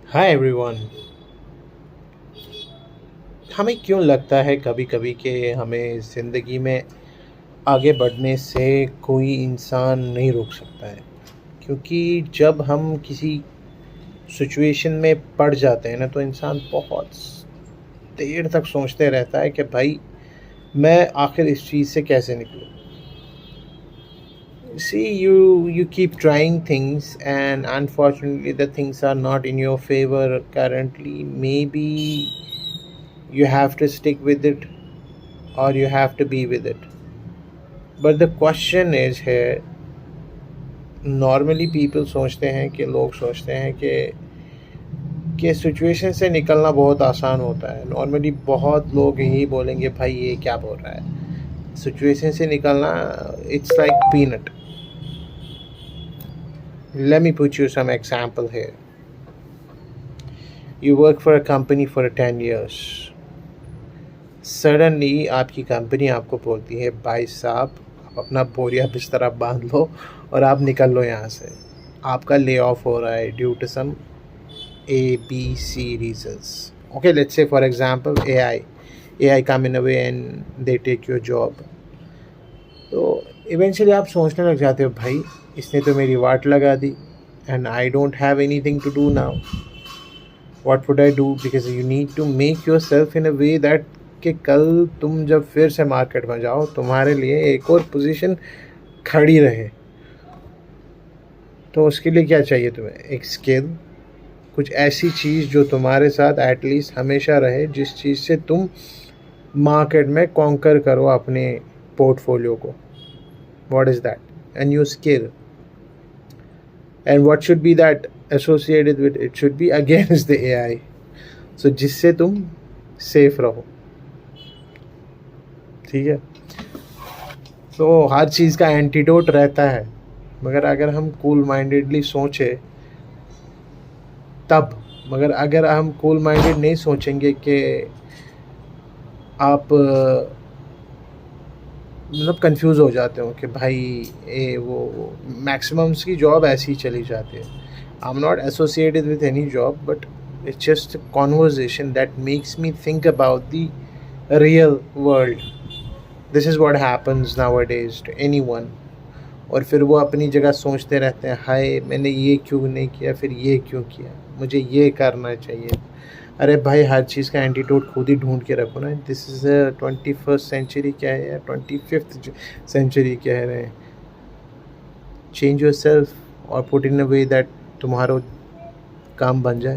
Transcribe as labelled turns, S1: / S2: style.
S1: Hi everyone. हमें क्यों लगता है कभी कभी कि हमें ज़िंदगी में आगे बढ़ने से कोई इंसान नहीं रोक सकता है? क्योंकि जब हम किसी सिचुएशन में पड़ जाते हैं ना, तो इंसान बहुत देर तक सोचते रहता है कि भाई मैं आखिर इस चीज़ से कैसे निकलूं। See, you keep trying things, and unfortunately the things are not in your favor currently. Maybe you have to stick with it, or you have to be with it. But the question is here, normally people सोचते हैं कि लोग सोचते हैं कि situation से निकलना बहुत आसान होता है। नॉर्मली बहुत लोग यही बोलेंगे, भाई ये क्या बोल रहा है, सिचुएशन से निकलना it's like peanut. Let me put you some example here. You work for a company for 10 years। Suddenly आपकी कंपनी आपको बोलती है, भाई साहब आप अपना बोरिया बिस्तर बांध लो और आप निकल लो यहाँ से। आपका ले ऑफ हो रहा है due to some ABC reasons. Okay, let's say for example AI come in a way and they take your job. तो इवेंचुअली आप सोचने लग जाते हो, भाई इसने तो मेरी वाट लगा दी and I don't have anything to do now. What would I do? Because you need to make your self in a way that कि कल तुम जब फिर से मार्केट में जाओ, तुम्हारे लिए एक और पोजीशन खड़ी रहे। तो उसके लिए क्या चाहिए तुम्हें? एक स्किल, कुछ ऐसी चीज़ जो तुम्हारे साथ एटलीस्ट हमेशा रहे, जिस चीज़ से तुम मार्केट में कॉन्कर करो अपने पोर्टफोलियो को। What is that? A new skill. And what should be that associated with it? Should be against the AI, सो जिससे तुम सेफ रहो। ठीक है, तो हर चीज़ का एंटीडोट रहता है, मगर अगर हम कूल माइंडेडली सोचें तब। मगर अगर हम कूल माइंडेड नहीं सोचेंगे कि आप मतलब कंफ्यूज हो जाते हो कि भाई ये वो मैक्सिमम्स की जॉब ऐसी ही चली जाती है। I am not associated with any job, but it's just conversation that makes me think about the real world. This is what happens nowadays to anyone. और फिर वो अपनी जगह सोचते रहते हैं, हाय मैंने ये क्यों नहीं किया, फिर ये क्यों किया, मुझे ये करना चाहिए। अरे भाई हर चीज़ का एंटीट्यूड खुद ही ढूंढ के रखो ना। दिस इज़ 21st सेंचुरी क्या है या 25th सेंचुरी कह रहे हैं। चेंज योर सेल्फ और put in a way that तुम्हारा काम बन जाए।